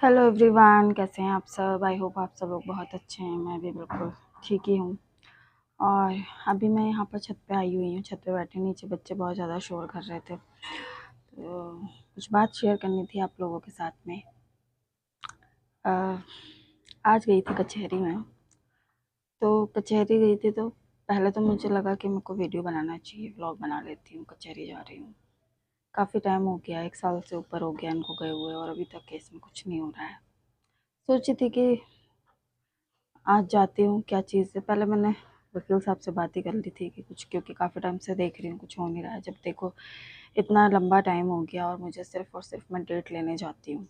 Hello everyone, कैसे हैं आप सब। आई होप आप सब लोग बहुत अच्छे हैं। मैं भी बिल्कुल ठीक ही हूँ। और अभी मैं यहाँ पर छत पे आई हुई हूँ। छत पे बैठे, नीचे बच्चे बहुत ज़्यादा शोर कर रहे थे, तो कुछ बात शेयर करनी थी आप लोगों के साथ में। अ, आज गई थी कचहरी में। तो कचहरी गई थी तो पहले तो मुझे लगा कि मेरे को वीडियो बनाना चाहिए, व्लॉग बना लेती हूँ। कचहरी जा रही हूँ, काफ़ी टाइम हो गया, 1 साल से ऊपर हो गया इनको गए हुए, और अभी तक केस में कुछ नहीं हो रहा है। सोची थी कि आज जाती हूँ, क्या चीज़ है। पहले मैंने वकील साहब से बात ही कर ली थी कि कुछ, क्योंकि काफ़ी टाइम से देख रही हूँ कुछ हो नहीं रहा है। जब देखो इतना लंबा टाइम हो गया और मुझे सिर्फ़ और सिर्फ मैं डेट लेने जाती हूँ,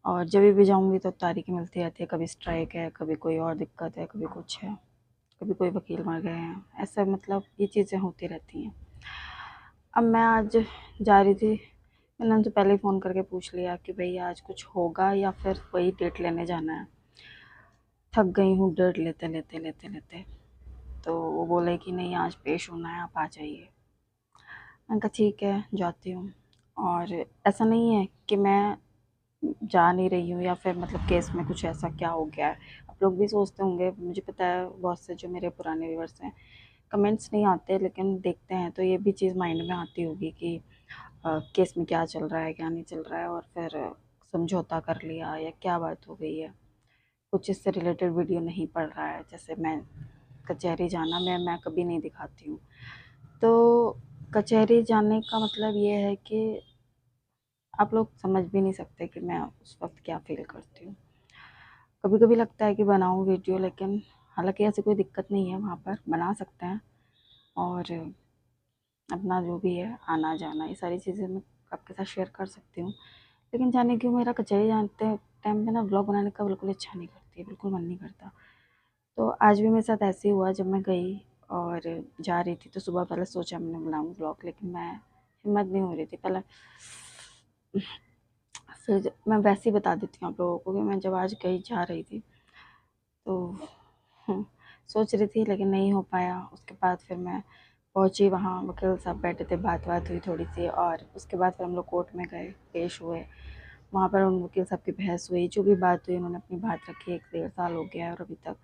और जब भी जाऊँगी तो तारीखें मिलती रहती है। कभी स्ट्राइक है, कभी कोई और दिक्कत है, कभी कुछ है, कभी कोई वकील मर गए हैं, ऐसा मतलब ये चीज़ें होती रहती हैं। अब मैं आज जा रही थी, मैंने उनसे पहले ही फ़ोन करके पूछ लिया कि भैया आज कुछ होगा या फिर वही डेट लेने जाना है। थक गई हूँ डेट लेते लेते लेते लेते। तो वो बोले कि नहीं, आज पेश होना है, आप आ जाइए। मैंने कहा ठीक है, जाती हूँ। और ऐसा नहीं है कि मैं जा नहीं रही हूँ या फिर मतलब केस में कुछ ऐसा क्या हो गया है। आप लोग भी सोचते होंगे, मुझे पता है बहुत से जो मेरे पुराने व्यूअर्स हैं, कमेंट्स नहीं आते लेकिन देखते हैं तो ये भी चीज़ माइंड में आती होगी कि केस में क्या चल रहा है, क्या नहीं चल रहा है, और फिर समझौता कर लिया या क्या बात हो गई है। कुछ इससे रिलेटेड वीडियो नहीं पड़ रहा है। जैसे मैं कचहरी जाना, मैं कभी नहीं दिखाती हूँ। तो कचहरी जाने का मतलब ये है कि आप लोग समझ भी नहीं सकते कि मैं उस वक़्त क्या फ़ील करती हूँ। कभी-कभी लगता है कि बनाऊँ वीडियो, लेकिन हालाँकि ऐसी कोई दिक्कत नहीं है, वहाँ पर बना सकते हैं। और अपना जो भी है आना-जाना, ये सारी चीज़ें मैं आपके साथ शेयर कर सकती हूँ। लेकिन जाने क्यों मेरा कचहरी जाते टाइम पे ना व्लॉग बनाने का बिल्कुल इच्छा नहीं करती है, बिल्कुल मन नहीं करता। तो आज भी मेरे साथ ऐसे ही हुआ। जब मैं गई और जा रही थी तो सुबह पहले सोचा मैंने बनाऊँ व्लॉग, लेकिन मैं हिम्मत नहीं हो रही थी। पहले फिर मैं वैसे ही बता देती हूँ आप लोगों को कि मैं जब आज गई जा रही थी तो हम्म, सोच रही थी लेकिन नहीं हो पाया। उसके बाद फिर मैं पहुँची, वहाँ वकील साहब बैठे थे, बात हुई थोड़ी सी, और उसके बाद फिर हम लोग कोर्ट में गए, पेश हुए। वहाँ पर उन वकील साहब की बहस हुई, जो भी बात हुई उन्होंने अपनी बात रखी। 1 डेढ़ साल हो गया है और अभी तक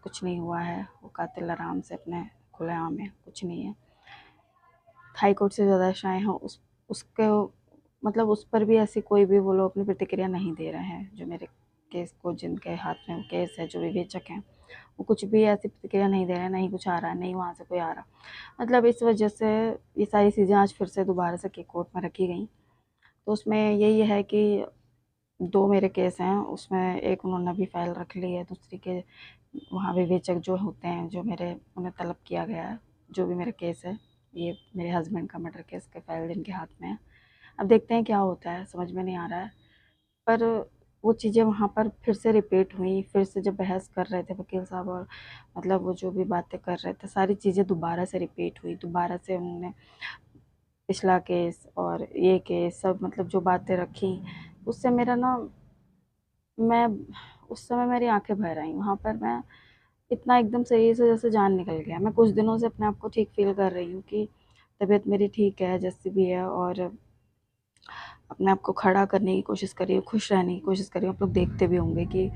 कुछ नहीं हुआ है। वो कातिल आराम से अपने खुलेआम है, कुछ नहीं है। हाई कोर्ट से ज़्यादा आशाएँ हैं उसके, मतलब उस पर भी ऐसी कोई भी वो लोग अपनी प्रतिक्रिया नहीं दे रहे हैं। जो मेरे केस को, जिनके हाथ में केस है, जो विवेचक हैं, वो कुछ भी ऐसी प्रतिक्रिया नहीं दे रहे हैं। नहीं कुछ आ रहा है, नहीं वहाँ से कोई आ रहा। मतलब इस वजह से ये सारी चीज़ें आज फिर से दोबारा से कोर्ट में रखी गई। तो उसमें यही है कि 2 मेरे केस हैं, उसमें एक उन्होंने अभी फ़ाइल रख ली है, दूसरी के वहाँ विवेचक जो होते हैं, जो मेरे, उन्हें तलब किया गया है। जो भी मेरा केस है, ये मेरे हस्बैंड का मर्डर केस का फ़ाइल जिनके हाथ में है। अब देखते हैं क्या होता है, समझ में नहीं आ रहा है। पर वो चीज़ें वहाँ पर फिर से रिपीट हुई, फिर से जब बहस कर रहे थे वकील साहब, और मतलब वो जो भी बातें कर रहे थे, सारी चीज़ें दोबारा से रिपीट हुई। दोबारा से उन्होंने पिछला केस और ये केस सब, मतलब जो बातें रखी, उससे मेरा ना, मैं उस समय मेरी आंखें भर आई। वहाँ पर मैं इतना एकदम शरीर से जैसे जान निकल गया। मैं कुछ दिनों से अपने आप को ठीक फ़ील कर रही हूँ कि तबीयत मेरी ठीक है जैसी भी है, और अपने आप को खड़ा करने की कोशिश कर रही हूँ, खुश रहने की कोशिश कर रही हूँ। आप लोग देखते भी होंगे कि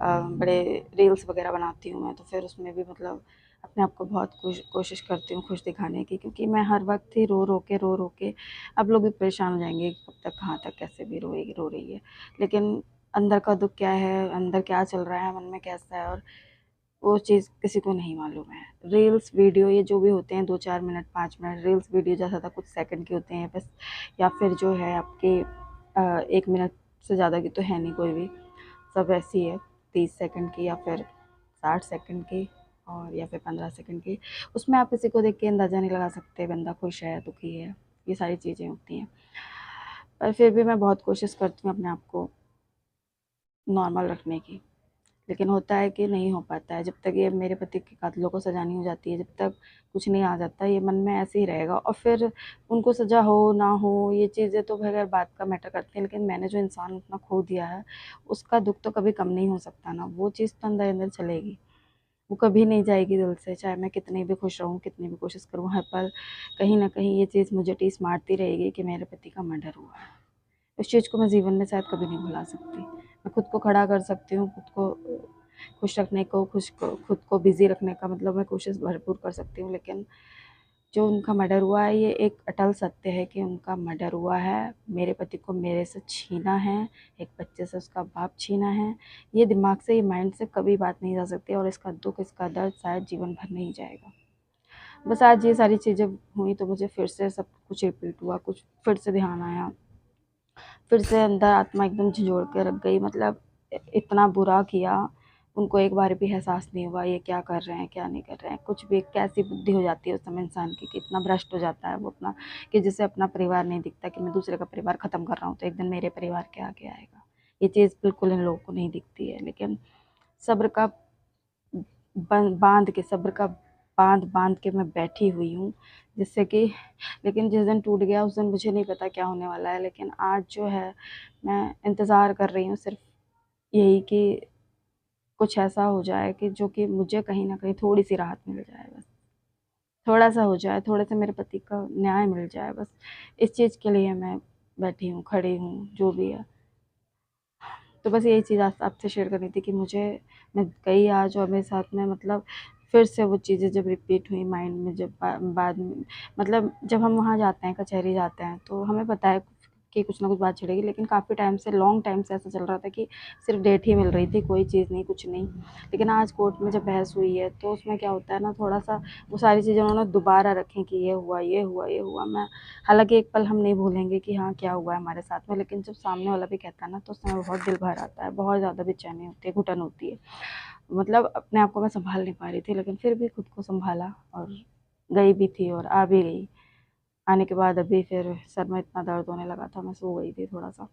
बड़े रील्स वगैरह बनाती हूँ मैं, तो फिर उसमें भी मतलब अपने आप को बहुत कोशिश करती हूँ खुश दिखाने की, क्योंकि मैं हर वक्त ही रो रो के आप लोग भी परेशान हो जाएंगे कि कब तक, कहाँ तक, कैसे भी रोएगी, रो रही है। लेकिन अंदर का दुख क्या है, अंदर क्या चल रहा है, मन में कैसा है, और वो चीज़ किसी को नहीं मालूम है। रील्स वीडियो ये जो भी होते हैं, 2 4 मिनट 5 मिनट रील्स वीडियो जैसा था, कुछ सेकंड के होते हैं बस, या फिर जो है आपके 1 मिनट से ज़्यादा की तो है नहीं कोई भी। सब ऐसी है, 30 सेकंड की, या फिर 60 सेकंड की, और या फिर 15 सेकंड की। उसमें आप किसी को देख के अंदाज़ा नहीं लगा सकते बंदा खुश है, दुखी है, ये सारी चीज़ें होती हैं। पर फिर भी मैं बहुत कोशिश करती हूँ अपने आप को नॉर्मल रखने की, लेकिन होता है कि नहीं हो पाता है। जब तक ये मेरे पति के कातिलों को सज़ा नहीं हो जाती है, जब तक कुछ नहीं आ जाता, ये मन में ऐसे ही रहेगा। और फिर उनको सज़ा हो ना हो, ये चीज़ें तो बगैर बात का मैटर करती हैं, लेकिन मैंने जो इंसान अपना खो दिया है, उसका दुःख तो कभी कम नहीं हो सकता ना। वो चीज़ तो अंदर अंदर चलेगी, वो कभी नहीं जाएगी दिल से। चाहे मैं कितनी भी खुश रहूँ, कितनी भी कोशिश करूँ, हर पल कहीं न कहीं ये चीज़ मुझे टीस मारती रहेगी कि मेरे पति का मर्डर हुआ है। उस चीज़ को मैं जीवन में शायद कभी नहीं भुला सकती। मैं खुद को खड़ा कर सकती हूँ, खुद को खुश रखने को, खुद को बिज़ी रखने का मतलब मैं कोशिश भरपूर कर सकती हूँ, लेकिन जो उनका मर्डर हुआ है ये एक अटल सत्य है कि उनका मर्डर हुआ है। मेरे पति को मेरे से छीना है, एक बच्चे से उसका बाप छीना है। ये दिमाग से, ये माइंड से कभी बात नहीं जा सकती और इसका दुःख, इसका दर्द शायद जीवन भर नहीं जाएगा। बस आज ये सारी चीज़ें हुई तो मुझे फिर से सब कुछ रिपीट हुआ, कुछ फिर से ध्यान आया, फिर से अंदर आत्मा एकदम झंझोड़ के रख गई। मतलब इतना बुरा किया, उनको एक बार भी एहसास नहीं हुआ ये क्या कर रहे हैं, क्या नहीं कर रहे हैं। कुछ भी कैसी बुद्धि हो जाती है उस समय इंसान की कि इतना भ्रष्ट हो जाता है वो अपना, कि जिसे अपना परिवार नहीं दिखता कि मैं दूसरे का परिवार ख़त्म कर रहा हूँ तो एक दिन मेरे परिवार के आगे आएगा। ये चीज़ बिल्कुल इन लोगों को नहीं दिखती है। लेकिन सब्र का बांध के, सब्र का बांध बांध के मैं बैठी हुई हूँ, जिससे कि, लेकिन जिस दिन टूट गया उस दिन मुझे नहीं पता क्या होने वाला है। लेकिन आज जो है मैं इंतज़ार कर रही हूँ सिर्फ यही कि कुछ ऐसा हो जाए कि जो कि मुझे कहीं ना कहीं थोड़ी सी राहत मिल जाए, बस थोड़ा सा हो जाए, थोड़े से मेरे पति का न्याय मिल जाए। बस इस चीज़ के लिए मैं बैठी हूँ, खड़ी हूँ, जो भी है। तो बस यही चीज़ आज आपसे शेयर करनी थी कि मुझे, मैं गई आज और मेरे साथ में मतलब फिर से वो चीज़ें जब रिपीट हुई माइंड में, जब बाद में मतलब जब हम वहाँ जाते हैं, कचहरी जाते हैं, तो हमें पता है कि कुछ ना कुछ बात छिड़ेगी। लेकिन काफ़ी टाइम से, लॉन्ग टाइम से ऐसा चल रहा था कि सिर्फ डेट ही मिल रही थी, कोई चीज़ नहीं, कुछ नहीं। लेकिन आज कोर्ट में जब बहस हुई है तो उसमें क्या होता है ना, थोड़ा सा वो सारी चीज़ें उन्होंने दोबारा रखें कि ये हुआ, ये हुआ, ये हुआ। मैं, हालाँकि एक पल हम नहीं भूलेंगे कि हाँ, क्या हुआ है हमारे साथ में, लेकिन जब सामने वाला भी कहता है ना तो उस समय बहुत दिल भर आता है, बहुत ज़्यादा बेचैनी होती है, घुटन होती है। मतलब अपने आप को मैं सँभाल नहीं पा रही थी, लेकिन फिर भी खुद को सँभाला और गई भी थी और आ भी गई। आने के बाद अभी फिर सर में इतना दर्द होने लगा था, मैं सो गई थी थोड़ा-सा।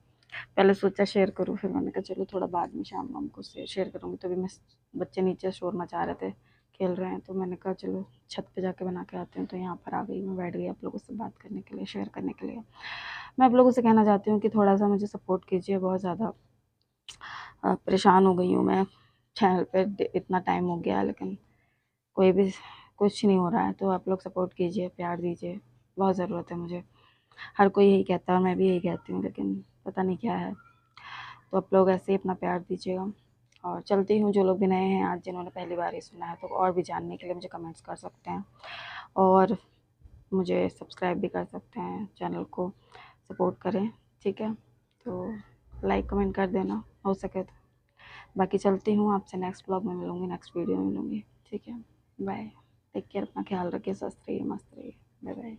पहले सोचा शेयर करूँ, फिर मैंने कहा चलो थोड़ा बाद में शाम वाम को शेयर करूँगी। तभी मैं, बच्चे नीचे शोर मचा रहे थे, खेल रहे हैं, तो मैंने कहा चलो छत पे जाके बना के आती हूँ। तो यहाँ पर आ गई, मैं बैठ गई आप लोगों से बात करने के लिए, शेयर करने के लिए। मैं आप लोगों से कहना चाहती हूँ कि थोड़ा-सा मुझे सपोर्ट कीजिए, बहुत ज़्यादा परेशान हो गई हूँ मैं। चैनल पे इतना टाइम हो गया लेकिन कोई भी कुछ नहीं हो रहा है, तो आप लोग सपोर्ट कीजिए, प्यार दीजिए, बहुत ज़रूरत है मुझे। हर कोई यही कहता है और मैं भी यही कहती हूँ, लेकिन पता नहीं क्या है। तो आप लोग ऐसे ही अपना प्यार दीजिएगा। और चलती हूँ, जो लोग भी नए हैं आज, जिन्होंने पहली बार ये सुना है, तो और भी जानने के लिए मुझे कमेंट्स कर सकते हैं और मुझे सब्सक्राइब भी कर सकते हैं, चैनल को सपोर्ट करें, ठीक है? तो लाइक कमेंट कर देना हो सके तो। बाकी चलती हूँ, आपसे नेक्स्ट ब्लॉग में मिलूँगी, नेक्स्ट वीडियो में मिलूँगी, ठीक है? बाय। टेक केयर, अपना ख्याल रखिए, स्वस्थ रहिए, मस्त रहिए। Bye bye.